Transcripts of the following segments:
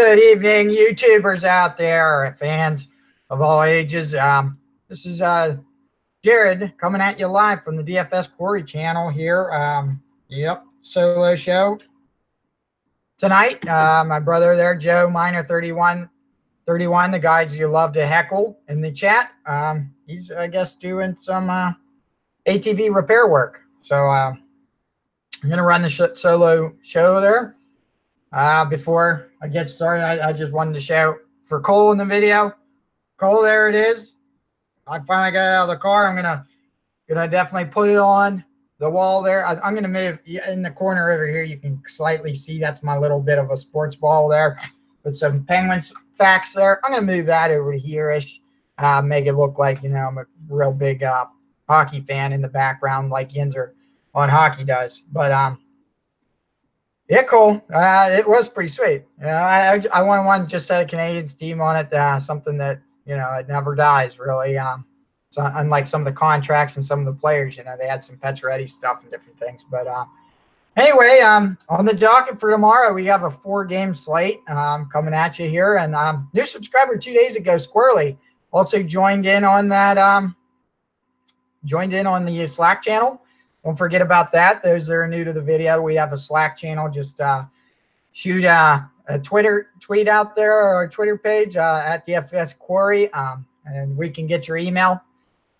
Good evening, YouTubers out there, fans of all ages. This is Jared coming at you live from the DFS Quarry channel here. Solo show tonight. My brother there, Joe Miner 31, the guys you love to heckle in the chat. He's, I guess, doing some ATV repair work. So I'm going to run the solo show there. Before I get started, I just wanted to shout for Cole in the video. Cole, there it is. I finally got out of the car. I'm gonna definitely put it on the wall there. I'm gonna move in the corner over here. You can slightly see that's my little bit of a sports ball there with some Penguins facts there. I'm gonna move that over here-ish, make it look like, I'm a real big hockey fan in the background, like Yinzer on Hockey does. But yeah, cool. It was pretty sweet. I want one just set a Canadians team on it. Something that it never dies, really. So unlike some of the contracts and some of the players, they had some Pacioretty stuff and different things. But anyway, on the docket for tomorrow, we have a 4-game slate coming at you here. And new subscriber 2 days ago, Quarry, also joined in on that. Joined in on the Slack channel. Don't forget about that. Those that are new to the video, we have a Slack channel. Just shoot a Twitter tweet out there or our Twitter page at DFS Quarry, and we can get your email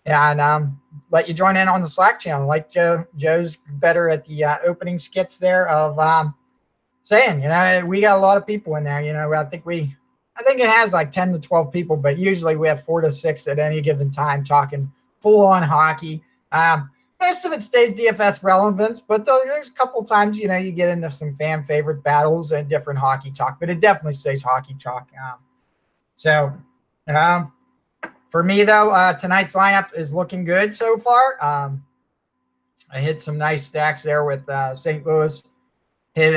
and let you join in on the Slack channel. Like Joe's better at the opening skits there of saying, we got a lot of people in there. I think it has like 10 to 12 people, but usually we have 4 to 6 at any given time talking full on hockey. Most of it stays DFS relevance, but there's a couple times, you get into some fan favorite battles and different hockey talk, but it definitely stays hockey talk. For me, though, tonight's lineup is looking good so far. I hit some nice stacks there with St. Louis. Hit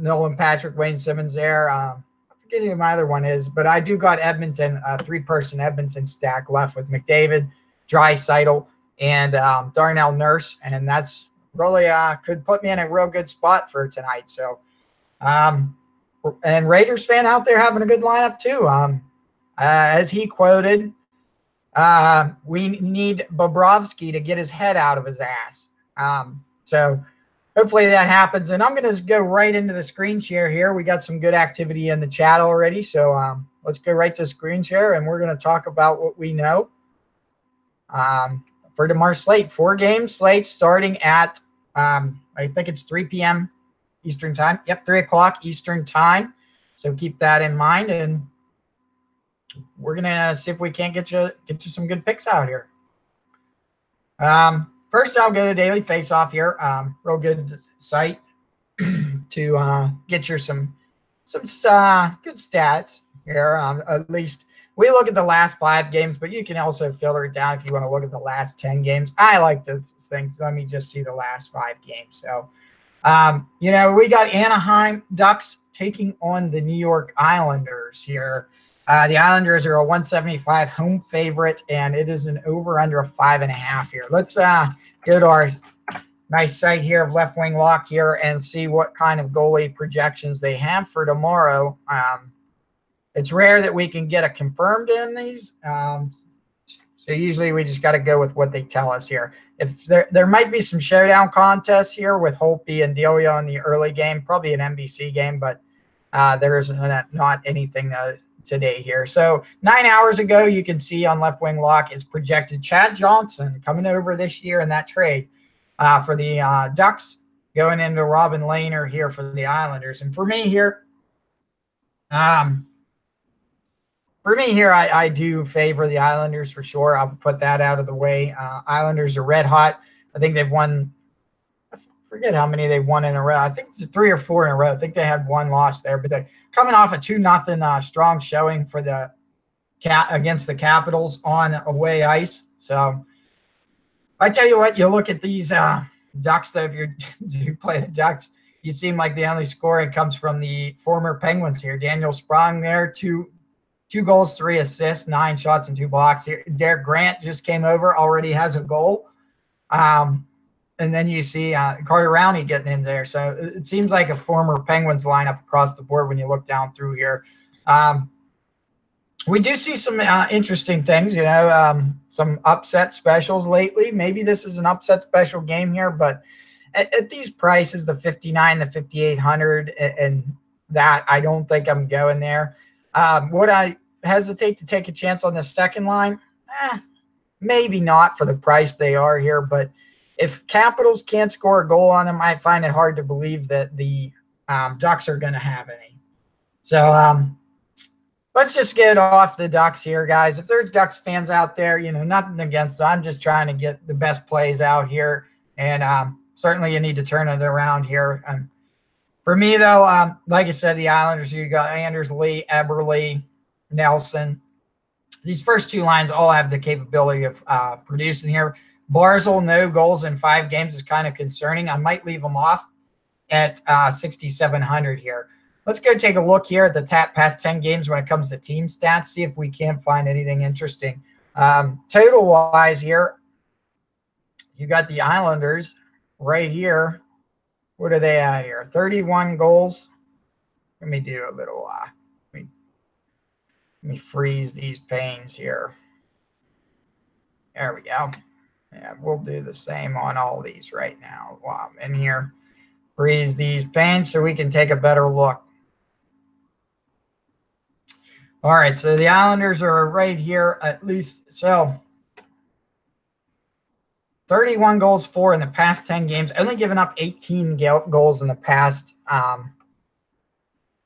Nolan Patrick, Wayne Simmons there. I forget who my other one is, but I do got Edmonton, a 3-person Edmonton stack left with McDavid, Draisaitl, and Darnell Nurse, and that's really could put me in a real good spot for tonight. So and Raiders fan out there having a good lineup too. As he quoted, we need Bobrovsky to get his head out of his ass. So hopefully that happens, and I'm going to go right into the screen share here. We got some good activity in the chat already, so let's go right to screen share, and we're going to talk about what we know for tomorrow's slate. 4-game slate starting at, I think it's 3 p.m. Eastern time. Yep, 3 o'clock Eastern time. So keep that in mind, and we're going to see if we can't get you some good picks out here. First, I'll go to Daily Faceoff here. Real good site to get you some good stats here. At least we look at the last 5 games, but you can also filter it down if you want to look at the last 10 games. I like those things. Let me just see the last 5 games. So, we got Anaheim Ducks taking on the New York Islanders here. The Islanders are a 175 home favorite, and it is an over-under of 5.5 here. Let's go to our nice site here of Left Wing Lock here and see what kind of goalie projections they have for tomorrow. It's rare that we can get a confirmed in these. So usually we just got to go with what they tell us here. If there might be some showdown contests here with Holtby and Delia in the early game, probably an NBC game, but there is not anything today here. So 9 hours ago, you can see on Left Wing Lock is projected Chad Johnson coming over this year in that trade for the Ducks, going into Robin Lehner here for the Islanders. And for me here, I do favor the Islanders for sure. I'll put that out of the way. Islanders are red hot. I think they've won, I forget how many they've won in a row. I think it's 3 or 4 in a row. I think they had 1 loss there, but they're coming off a 2-0 strong showing for the against the Capitals on away ice. So I tell you what, you look at these Ducks, though, if you play the Ducks, you seem like the only scoring comes from the former Penguins here. Daniel Sprong there, 2 goals, 3 assists, 9 shots, and 2 blocks here. Derek Grant just came over, already has a goal. And then you see Carter Rowney getting in there. So it seems like a former Penguins lineup across the board when you look down through here. We do see some interesting things, some upset specials lately. Maybe this is an upset special game here, but at these prices, the 59, the 5,800, and that, I don't think I'm going there. Would I hesitate to take a chance on the second line? Maybe not for the price they are here, but if Capitals can't score a goal on them, I find it hard to believe that the Ducks are going to have any. So let's just get off the Ducks here, guys. If there's Ducks fans out there, nothing against them. I'm just trying to get the best plays out here, and certainly you need to turn it around here. For me, though, like I said, the Islanders, you got Anders Lee, Eberle, Nelson. These first two lines all have the capability of producing here. Barzal, no goals in 5 games is kind of concerning. I might leave him off at 6,700 here. Let's go take a look here at the past 10 games when it comes to team stats, see if we can't find anything interesting. Total-wise here, you got the Islanders right here. What are they at here? 31 goals. Let me do a little let me freeze these panes here. There we go. Yeah, we'll do the same on all these right now while I'm in here. Freeze these panes so we can take a better look. All right, so the Islanders are right here at least. So 31 goals for in the past 10 games, only given up 18 goals in the past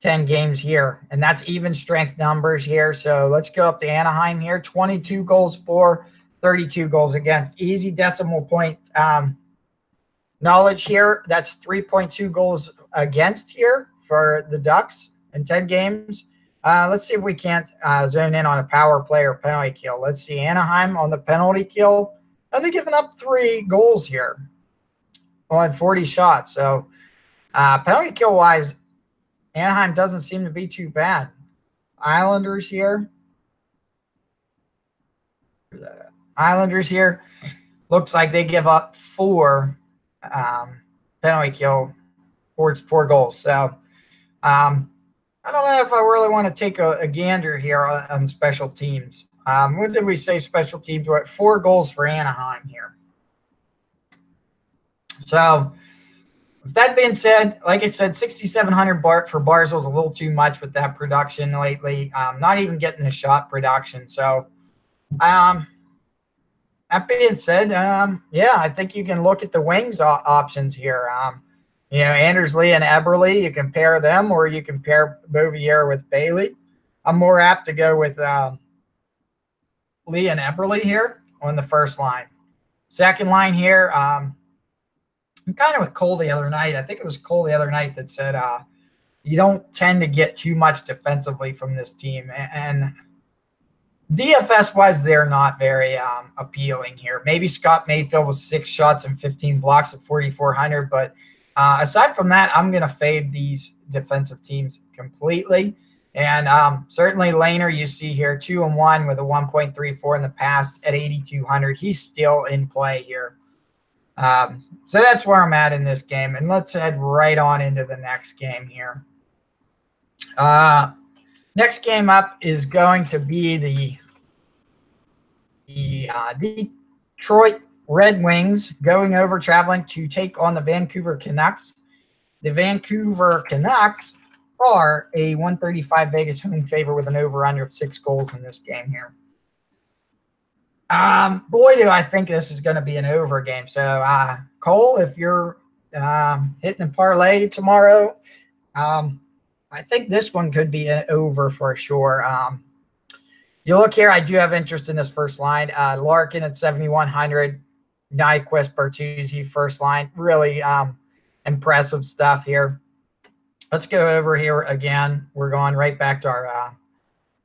10 games here. And that's even strength numbers here. So let's go up to Anaheim here. 22 goals for, 32 goals against. Easy decimal point knowledge here. That's 3.2 goals against here for the Ducks in 10 games. Let's see if we can't zone in on a power play or penalty kill. Let's see. Anaheim on the penalty kill. They're giving up 3 goals here on 40 shots. So penalty kill-wise, Anaheim doesn't seem to be too bad. Islanders here. Islanders here. Looks like they give up 4 penalty kill, 4 goals. So I don't know if I really want to take a gander here on special teams. What did we say special teams were at? 4 goals for Anaheim here. So with that being said, like I said, 6,700 for Barzal is a little too much with that production lately. Not even getting the shot production. So that being said, yeah, I think you can look at the wings options here. Anders Lee and Eberle, you can pair them, or you can pair Bouvier with Bailey. I'm more apt to go with Lee and Eberle here on the first line. Second line here, I'm kind of with Cole the other night. I think it was Cole the other night that said you don't tend to get too much defensively from this team. And DFS-wise, they're not very appealing here. Maybe Scott Mayfield with 6 shots and 15 blocks at 4,400. But aside from that, I'm going to fade these defensive teams completely. And certainly Lehner, you see here, 2-1 with a 1.34 in the past at 8,200. He's still in play here. So that's where I'm at in this game. And let's head right on into the next game here. Next game up is going to be the Detroit Red Wings traveling to take on the Vancouver Canucks. The Vancouver Canucks are a 135 Vegas home favorite with an over-under of 6 goals in this game here. Boy, do I think this is going to be an over game. So, Cole, if you're hitting a parlay tomorrow, I think this one could be an over for sure. You look here, I do have interest in this first line. Larkin at 7,100, Nyquist, Bertuzzi, first line. Really impressive stuff here. Let's go over here again. We're going right back to our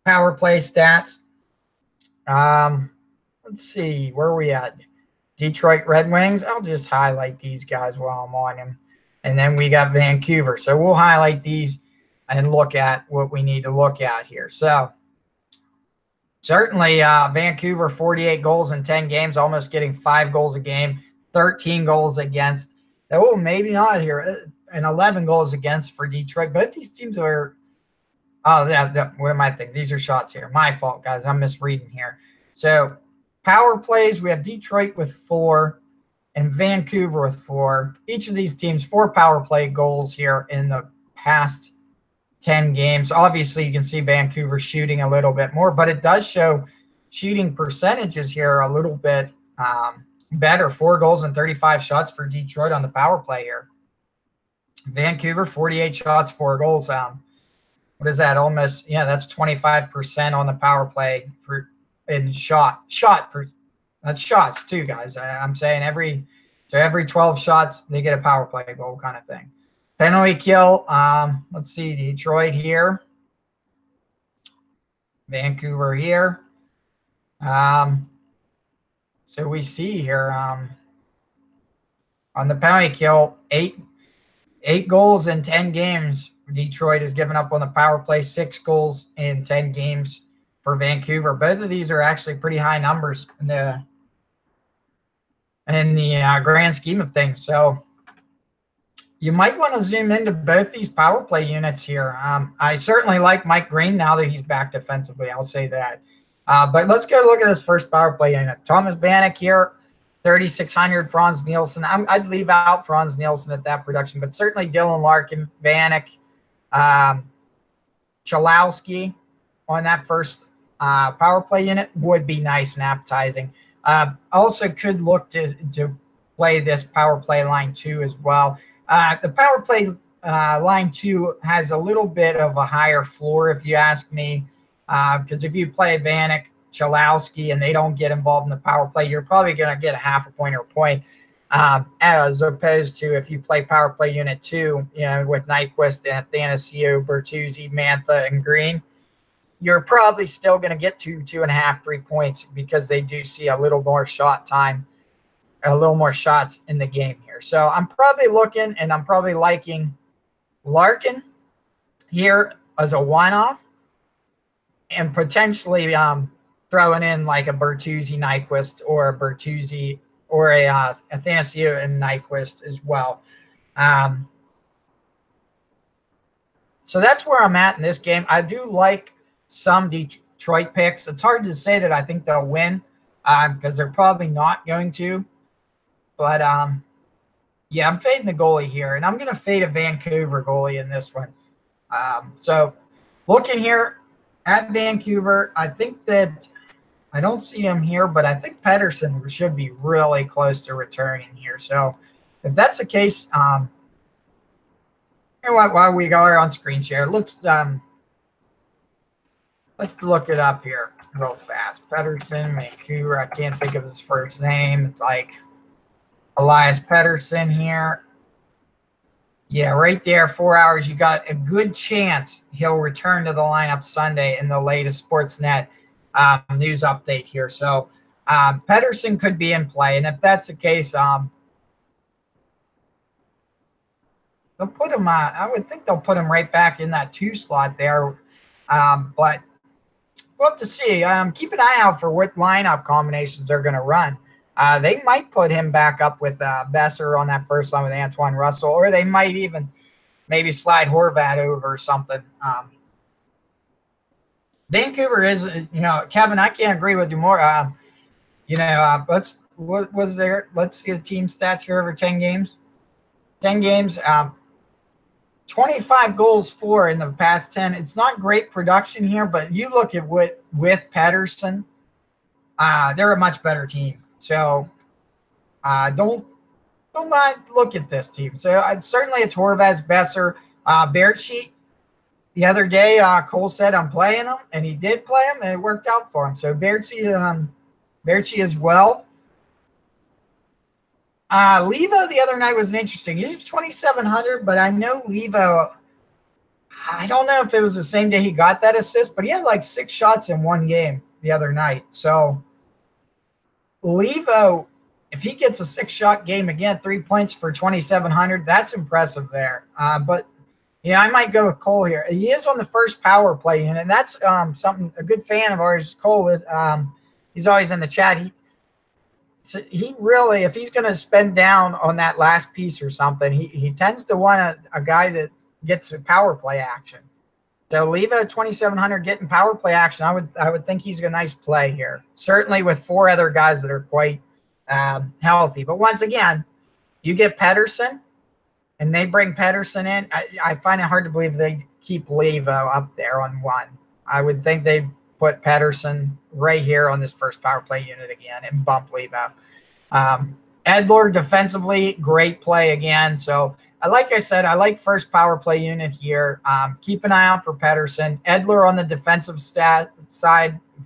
power play stats. Let's see, where are we at? Detroit Red Wings. I'll just highlight these guys while I'm on them. And then we got Vancouver. So we'll highlight these and look at what we need to look at here. So certainly Vancouver, 48 goals in 10 games, almost getting 5 goals a game, 13 goals against. Oh, maybe not here. And 11 goals against for Detroit. Both these teams are Oh, what am I thinking? These are shots here. My fault, guys. I'm misreading here. So power plays, we have Detroit with 4 and Vancouver with 4. Each of these teams, 4 power play goals here in the past 10 games. Obviously, you can see Vancouver shooting a little bit more, but it does show shooting percentages here a little bit better. 4 goals and 35 shots for Detroit on the power play here. Vancouver, 48 shots, 4 goals. What is that? Almost, yeah, that's 25% on the power play for in shot per. That's shots too, guys. I'm saying every 12 shots they get a power play goal kind of thing. Penalty kill. Let's see, Detroit here, Vancouver here. So we see here on the penalty kill, eight goals in 10 games. Detroit has given up on the power play. 6 goals in 10 games for Vancouver. Both of these are actually pretty high numbers in the grand scheme of things. So you might want to zoom into both these power play units here. I certainly like Mike Green now that he's back defensively. I'll say that. But let's go look at this first power play unit. Thomas Vanek here, 3,600. Franz Nielsen. I'd leave out Franz Nielsen at that production, but certainly Dylan Larkin, Vanek, Chalowski on that first power play unit would be nice and appetizing. Also could look to play this power play line 2 as well. The power play line 2 has a little bit of a higher floor, if you ask me, because if you play Vanek, Chalowski, and they don't get involved in the power play, you're probably going to get a half a point or a point, as opposed to if you play power play unit 2, with Nyquist, Athanasiou, Bertuzzi, Mantha, and Green, you're probably still going to get 2.5, 3 points because they do see a little more shot time, a little more shots in the game here. So I'm probably looking, and I'm probably liking Larkin here as a one-off, and potentially throwing in like a Bertuzzi, Nyquist, or a Bertuzzi or a Athanasiou and Nyquist as well. So that's where I'm at in this game. I do like some Detroit picks. It's hard to say that I think they'll win because they're probably not going to. But, yeah, I'm fading the goalie here, and I'm going to fade a Vancouver goalie in this one. So looking here at Vancouver, I think that I don't see him here, but I think Pettersson should be really close to returning here. So if that's the case, you know what, while we are on screen share, let's look it up here real fast. Pettersson, Vancouver. I can't think of his first name. It's like Elias Pettersson here. Yeah, right there, 4 hours. You got a good chance he'll return to the lineup Sunday in the latest Sportsnet news update here. So Pettersson could be in play, and if that's the case, they'll put him. I would think they'll put him right back in that 2 slot there. But we'll have to see. Keep an eye out for what lineup combinations they're going to run. They might put him back up with Besser on that first line with Antoine Russell, or they might even maybe slide Horvat over or something. Vancouver is, Kevin, I can't agree with you more. Let's see the team stats here over 10 games. 10 games, 25 goals for in the past 10. It's not great production here, but you look at with Pettersson, they're a much better team. So don't look at this team. So certainly it's Horvat's Besser. Bertuzzi, the other day, Cole said I'm playing him, and he did play him, and it worked out for him. So Bertuzzi as well. Levo the other night was interesting. He was 2,700, but I know Levo, I don't know if it was the same day he got that assist, but he had like 6 shots in one game the other night. So Levo, if he gets a 6-shot game again, 3 points for 2,700, that's impressive there. But I might go with Cole here. He is on the first power play unit, and that's something a good fan of ours, Cole, is. He's always in the chat. He really, if he's going to spend down on that last piece or something, he tends to want a guy that gets a power play action. So Leva at 2,700 getting power play action. I would think he's a nice play here. Certainly with 4 other guys that are quite healthy. But once again, you get Pedersen, and they bring Pedersen in. I find it hard to believe they keep Leva up there on 1. I would think they put Pedersen right here on this first power play unit again and bump Leva. Edler defensively, great play again. So like I said, I like first power play unit here. Keep an eye out for Pedersen. Edler on the defensive side,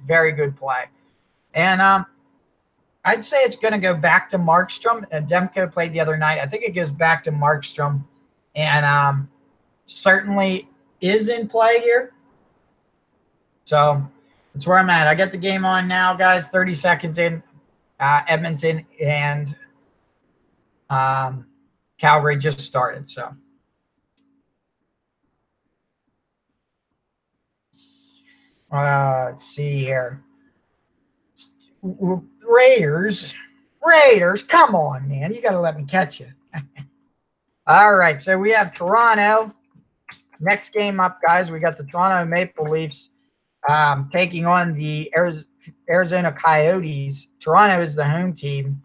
very good play. And I'd say it's going to go back to Markstrom. Demko played the other night. I think it goes back to Markstrom. And certainly is in play here. So that's where I'm at. I got the game on now, guys. 30 seconds in. Edmonton and Calgary just started. So let's see here. Raiders, come on, man. You got to let me catch you. All right, so we have Toronto. Next game up, guys, we got the Toronto Maple Leafs taking on the Arizona Coyotes. Toronto is the home team.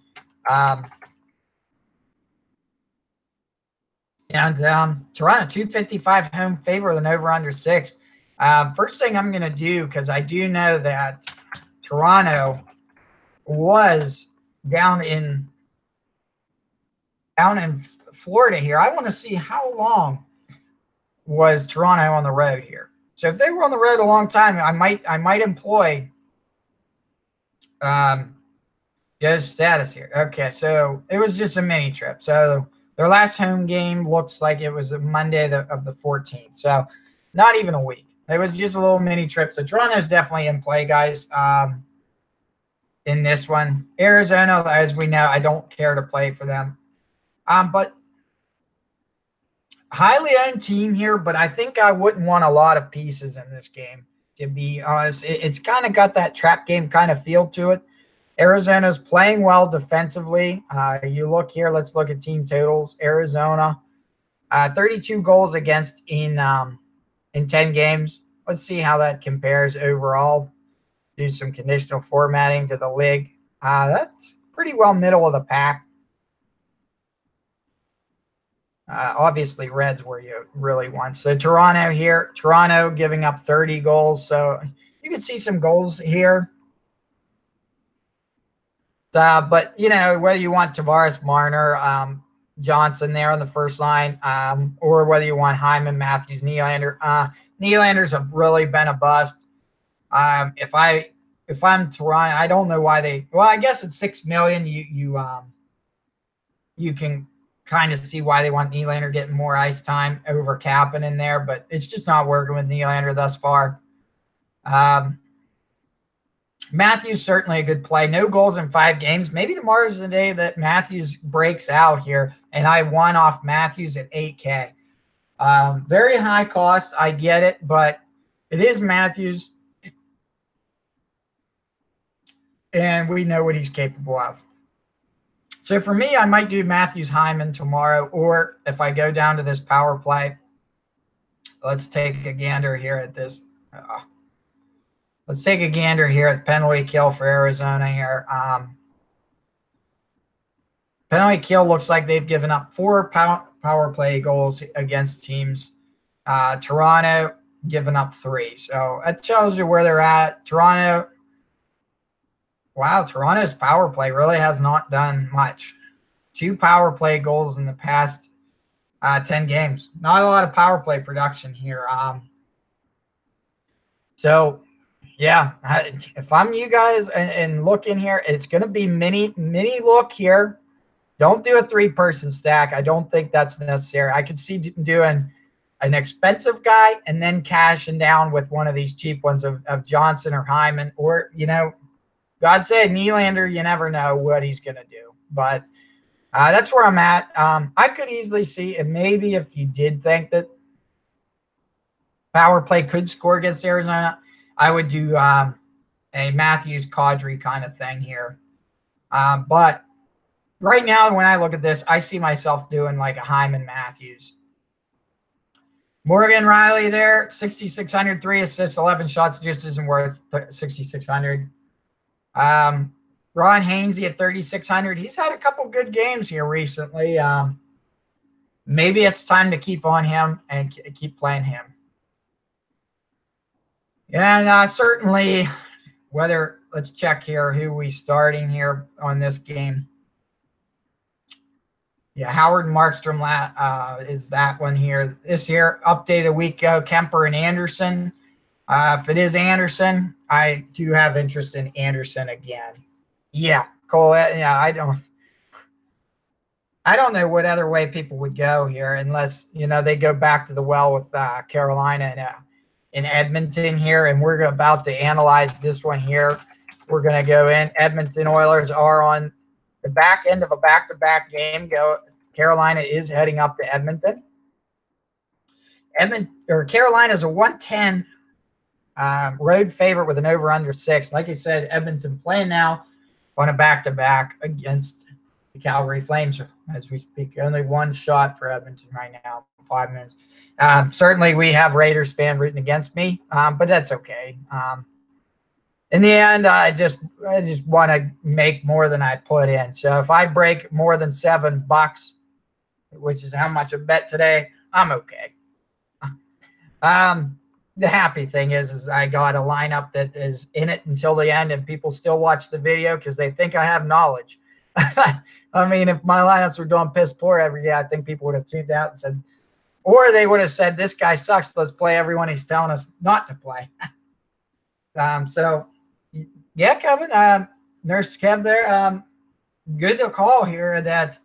And Toronto, 255 home favor than over under 6. First thing I'm going to do, because I do know that Toronto was down in Florida here. I want to see how long was Toronto on the road here. So if they were on the road a long time, I might employ Joe's status here. Okay, so it was just a mini trip. So their last home game looks like it was a Monday of the 14th. So not even a week. It was just a little mini trip. So Toronto's definitely in play, guys, in this one. Arizona, as we know, I don't care to play for them. But highly owned team here, but I think I wouldn't want a lot of pieces in this game, to be honest. It's kind of got that trap game kind of feel to it. Arizona's playing well defensively. You look here, let's look at team totals. Arizona, 32 goals against in 10 games. Let's see how that compares overall. Do some conditional formatting to the league. That's pretty well middle of the pack. Obviously, Reds where you really want. So Toronto here. Toronto giving up 30 goals. So you can see some goals here. But, you know, whether you want Tavares, Marner, Johnson there on the first line, or whether you want Hyman, Matthews, Nylander. Nylander's have really been a bust. If I'm Toronto, I don't know why they – well, I guess at $6 million you can kind of see why they want Nylander getting more ice time over Kapanen in there, but it's just not working with Nylander thus far. Matthews certainly a good play. No goals in 5 games. Maybe tomorrow's the day that Matthews breaks out here, and I won off Matthews at $8K. Very high cost. I get it, but it is Matthews, and we know what he's capable of. So for me, I might do Matthews Hyman tomorrow, or if I go down to this power play, let's take a gander here at this. Let's take a gander here at penalty kill for Arizona here. Penalty kill looks like they've given up 4 power play goals against teams. Toronto giving up 3. So that tells you where they're at. Toronto, wow, Toronto's power play really has not done much. 2 power play goals in the past 10 games. Not a lot of power play production here. So, yeah, if I'm you guys and look in here, it's going to be mini look here. Don't do a 3-person stack. I don't think that's necessary. I could see doing an expensive guy and then cashing down with one of these cheap ones of Johnson or Hyman, or, you know, God said Nylander, you never know what he's going to do. But that's where I'm at. I could easily see, and maybe if you did think that power play could score against Arizona, I would do a Matthews Kadri kind of thing here. But right now, when I look at this, I see myself doing like a Hyman Matthews. Morgan Riley there, 6,600, 3 assists, 11 shots, just isn't worth 6,600. Ron Hainsey at 3,600. He's had a couple good games here recently. Maybe it's time to keep on him and keep playing him. And certainly, let's check here who we starting here on this game. Yeah, Howard and Markstrom is that one here. This year, updated a week ago, Kemper and Anderson. If it is Anderson, I do have interest in Anderson again. Yeah, Cole. Yeah, I don't know what other way people would go here unless, they go back to the well with Carolina and in Edmonton here, and we're about to analyze this one here. We're going to go in. Edmonton Oilers are on the back end of a back-to-back game. Carolina is heading up to Edmonton. Carolina's a 110 road favorite with an over-under 6. Like I said, Edmonton playing now on a back-to-back against the Calgary Flames as we speak. Only one shot for Edmonton right now, 5 minutes. Certainly we have Raiders fan rooting against me, but that's okay. In the end, I just want to make more than I put in. So if I break more than $7, which is how much I bet today, I'm okay. The happy thing is I got a lineup that is in it until the end, and people still watch the video because they think I have knowledge. I mean, if my lineups were doing piss poor every day, I think people would have tuned out and said, or they would have said, this guy sucks, let's play everyone he's telling us not to play. So, yeah, Kevin, Nurse Kev there, good to call here that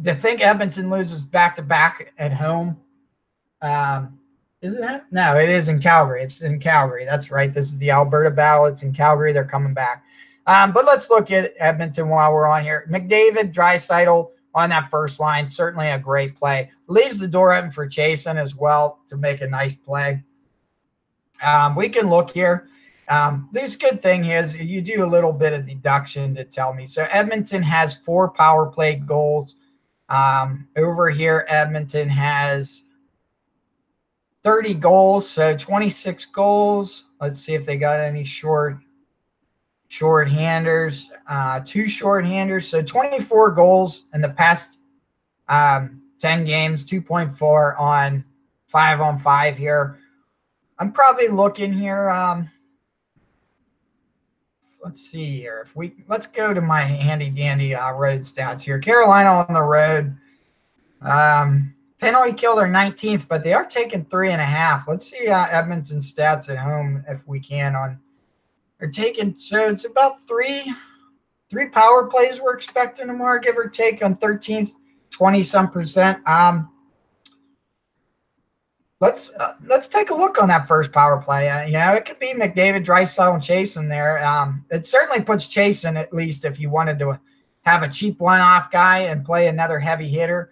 to think Edmonton loses back-to-back at home. Is it? No, it is in Calgary. It's in Calgary. That's right. This is the Alberta Battle. It's in Calgary. They're coming back. But let's look at Edmonton while we're on here. McDavid, Draisaitl on that first line. Certainly a great play. Leaves the door open for Chasen as well to make a nice play. We can look here. This good thing is you do a little bit of deduction to tell me. So Edmonton has 4 power play goals. Over here, Edmonton has 30 goals, so 26 goals. Let's see if they got any short-handers. 2 short-handers, so 24 goals in the past 10 games, 2.4 on 5-on-5 here. I'm probably looking here. Let's see here. Let's go to my handy-dandy road stats here. Carolina on the road. Penalty kill, they're 19th, but they are taking 3.5. Let's see Edmonton's stats at home if we can. They're taking, so it's about three power plays we're expecting tomorrow, give or take, on 13th, 20-some%. Let's take a look on that first power play. It could be McDavid, Draisaitl, and Chasen there. It certainly puts Chasen, at least, if you wanted to have a cheap one-off guy and play another heavy hitter.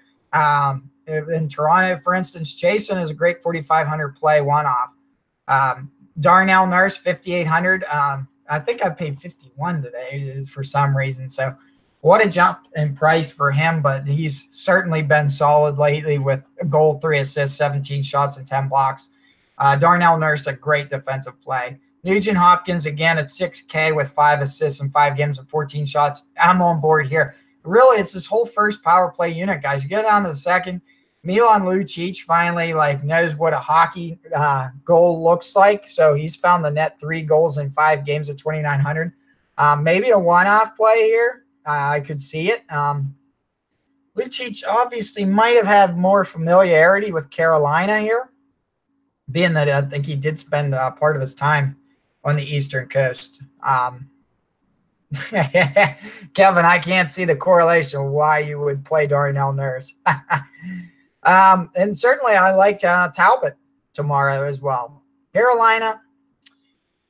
In Toronto, for instance, Chasen is a great 4,500 play one-off. Darnell Nurse, 5,800. I think I paid 51 today for some reason. So what a jump in price for him, but he's certainly been solid lately with a goal, 3 assists, 17 shots, and 10 blocks. Darnell Nurse, a great defensive play. Nugent Hopkins, again, at $6K with 5 assists in 5 games and 14 shots. I'm on board here. Really, it's this whole first power play unit, guys. You get on to the second. Milan Lucic finally knows what a hockey goal looks like. So he's found the net 3 goals in 5 games at 2,900. Maybe a one-off play here. I could see it. Lucic obviously might have had more familiarity with Carolina here, being that I think he did spend part of his time on the Eastern Coast. Kevin, I can't see the correlation why you would play Darnell Nurse. And certainly I liked Talbot tomorrow as well. Carolina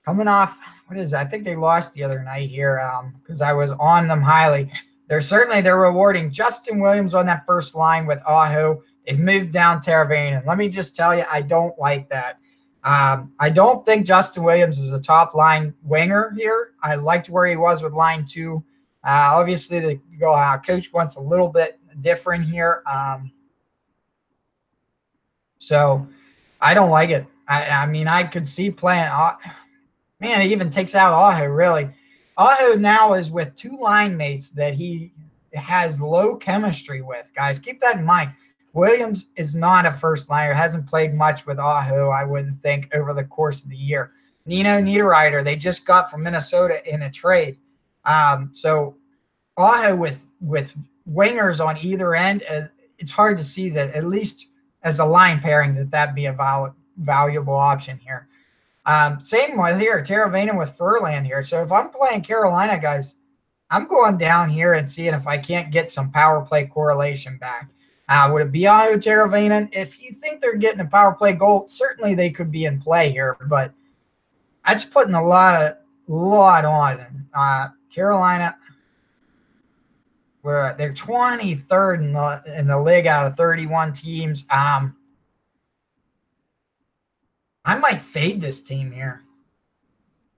coming off, what is that? I think they lost the other night here because I was on them highly. They're rewarding Justin Williams on that first line with Aho. They've moved down Teravainen. Let me just tell you, I don't like that. I don't think Justin Williams is a top line winger here. I liked where he was with line 2. Obviously, the coach wants a little bit different here. So I don't like it. I mean, I could see playing. Man, it even takes out Aho, really. Aho now is with two line mates that he has low chemistry with. Guys, keep that in mind. Williams is not a first liner, hasn't played much with Aho, I wouldn't think, over the course of the year. Nino Niederreiter, they just got from Minnesota in a trade. So Aho with wingers on either end, it's hard to see that, at least as a line pairing, that'd be a valuable option here. Same with here, Teravainen with Furlan here. So if I'm playing Carolina, guys, I'm going down here and seeing if I can't get some power play correlation back. Would it be Aho, Teravainen? If you think they're getting a power play goal, certainly they could be in play here, but that's putting a lot on. Carolina, where they're 23rd in the league out of 31 teams. I might fade this team here.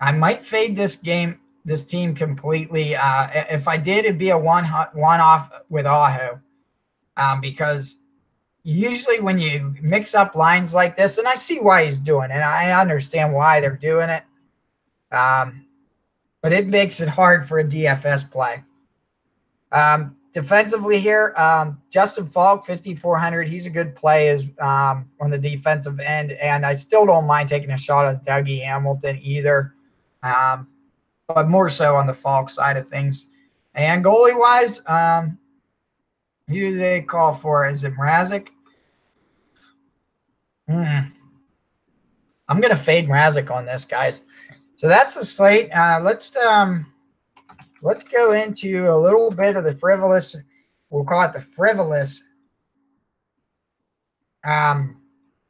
I might fade this team completely. If I did, it'd be a one-off with Aho, because usually when you mix up lines like this, and I see why he's doing it, and I understand why they're doing it, but it makes it hard for a DFS play. Defensively here, Justin Falk, 5,400. He's a good play on the defensive end, and I still don't mind taking a shot at Dougie Hamilton either, but more so on the Falk side of things. And goalie-wise, who do they call for? Is it Mrazek? I'm going to fade Mrazek on this, guys. So that's the slate. Let's go into a little bit of the frivolous, we'll call it the frivolous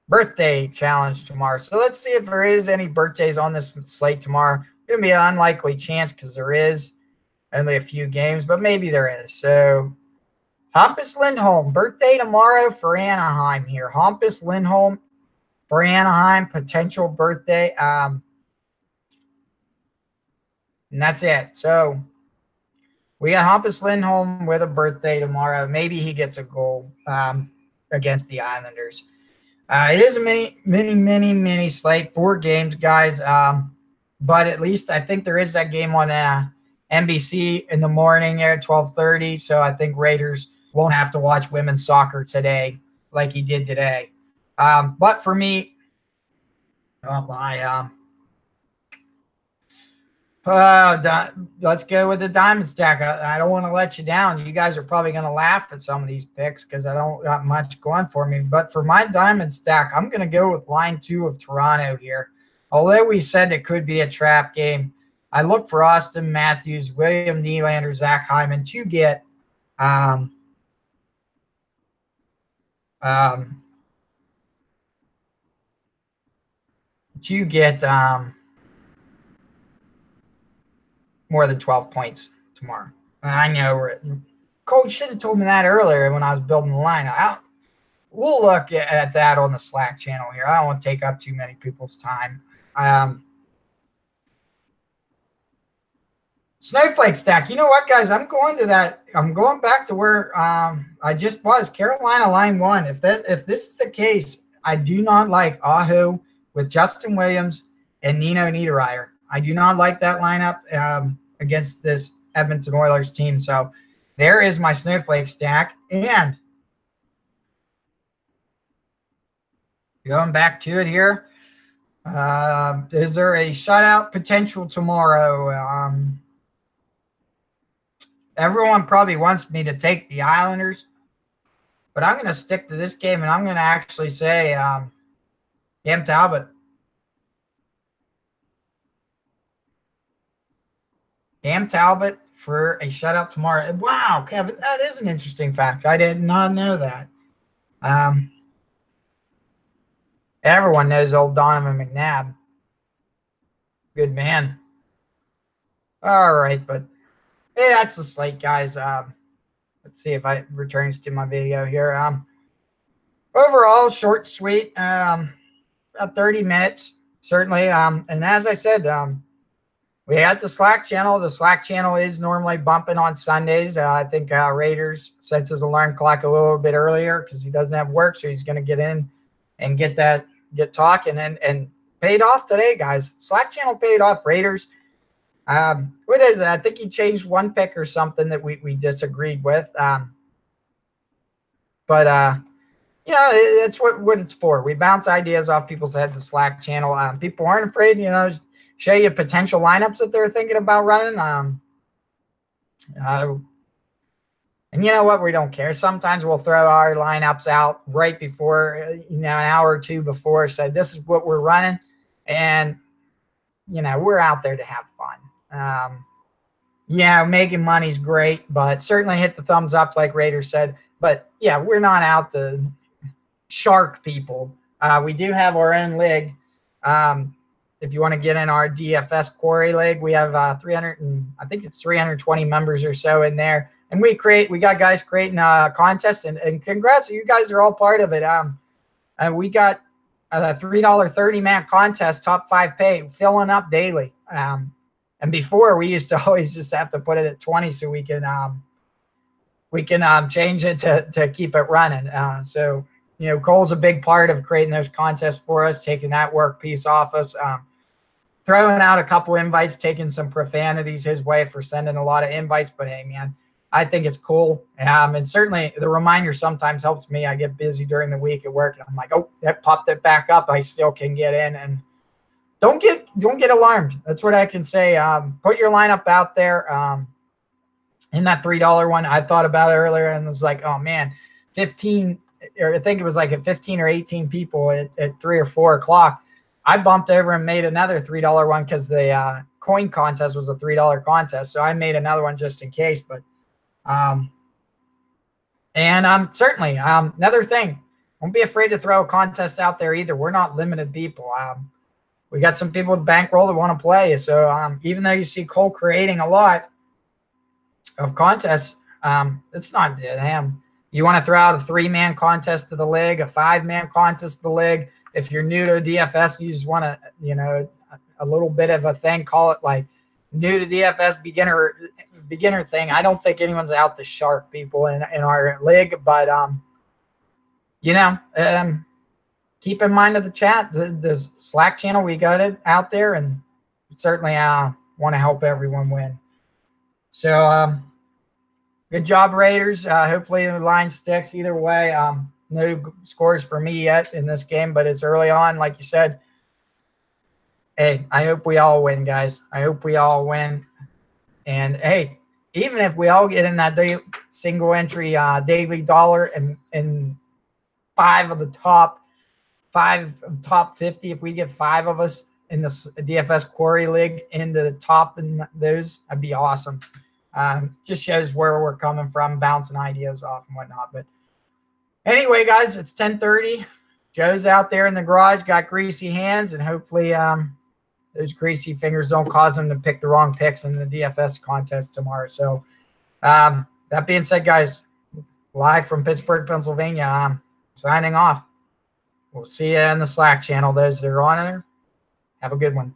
birthday challenge tomorrow. So let's see if there is any birthdays on this slate tomorrow. It's going to be an unlikely chance because there is only a few games, but maybe there is. So Hampus Lindholm, birthday tomorrow for Anaheim here. Hampus Lindholm for Anaheim, potential birthday. And that's it. So we got Hampus Lindholm with a birthday tomorrow. Maybe he gets a goal against the Islanders. It is a mini slate, 4 games, guys. But at least I think there is that game on NBC in the morning at 12:30. So I think Raiders won't have to watch women's soccer today like he did today. But for me, let's go with the diamond stack. I don't want to let you down. You guys are probably going to laugh at some of these picks because I don't got much going for me. But for my diamond stack, I'm going to go with line 2 of Toronto here. Although we said it could be a trap game, I look for Austin Matthews, William Nylander, Zach Hyman to get more than 12 points tomorrow. And I know Coach should have told me that earlier when I was building the line. We'll look at that on the Slack channel here. I don't want to take up too many people's time. Snowflake stack. You know what, guys? I'm going back to where I just was. Carolina line 1. If this is the case, I do not like Aho with Justin Williams and Nino Niederreiter. I do not like that lineup against this Edmonton Oilers team. So there is my Snowflake stack. And going back to it here, is there a shutout potential tomorrow? Everyone probably wants me to take the Islanders, but I'm going to stick to this game, and I'm going to actually say Cam Talbot. Cam Talbot for a shutout tomorrow. Wow, Kevin, that is an interesting fact. I did not know that. Everyone knows old Donovan McNabb. Good man. All right, but hey, that's the slate, guys. Let's see if it returns to my video here. Overall, short, sweet, about 30 minutes, certainly. And as I said, we had the Slack channel. The Slack channel is normally bumping on Sundays. I think Raiders sets his alarm clock a little bit earlier because he doesn't have work, so he's going to get in and get talking, and paid off today, guys. Slack channel paid off. Raiders. What is it? I think he changed one pick or something that we disagreed with. But yeah, it's what it's for. We bounce ideas off people's heads. The Slack channel. People aren't afraid, show you potential lineups that they're thinking about running. And you know what? We don't care. Sometimes we'll throw our lineups out right before, an hour or two before. So this is what we're running, and we're out there to have fun. Yeah, making money's great, but certainly hit the thumbs up, like Raider said. But yeah, we're not out to shark people. We do have our own league. If you want to get in our DFS Quarry league, we have I think it's 320 members or so in there. And we got guys creating a contest, and congrats, you guys are all part of it. We got a $3 30-man contest, top 5 pay, filling up daily. And before, we used to always just have to put it at 20 so we can change it to keep it running. So Cole's a big part of creating those contests for us, taking that work piece off us, throwing out a couple invites, taking some profanities his way for sending a lot of invites. But hey, man, I think it's cool. And certainly the reminder sometimes helps me. I get busy during the week at work, and I'm like, oh, that popped it back up. I still can get in, and don't get alarmed. That's what I can say. Put your lineup out there. In that $3 one, I thought about it earlier and was like, oh man, 15, or I think it was like at 15 or 18 people at 3 or 4 o'clock. I bumped over and made another $3 one because the coin contest was a $3 contest. So I made another one just in case. But certainly another thing, don't be afraid to throw a contest out there either. We're not limited people. We got some people with bankroll that want to play. So even though you see Cole creating a lot of contests, it's not him. You want to throw out a 3-man contest to the league, a 5-man contest to the league. If you're new to DFS, you just want to, a little bit of a thing, call it like new to DFS beginner thing. I don't think anyone's out to shark people in our league, but keep in mind of the chat, the Slack channel, we got it out there, and certainly want to help everyone win. So good job, Raiders. Hopefully the line sticks either way. No scores for me yet in this game, but it's early on, like you said. Hey, I hope we all win, guys. I hope we all win. And hey, even if we all get in that single entry daily dollar and 5 of the top 50, if we get 5 of us in the DFS Quarry League into the top in those, that'd be awesome. Just shows where we're coming from, bouncing ideas off and whatnot. But anyway, guys, it's 10:30. Joe's out there in the garage, got greasy hands, and hopefully those greasy fingers don't cause him to pick the wrong picks in the DFS contest tomorrow. So that being said, guys, live from Pittsburgh, Pennsylvania, I'm signing off. We'll see you in the Slack channel. Those that are on there, have a good one.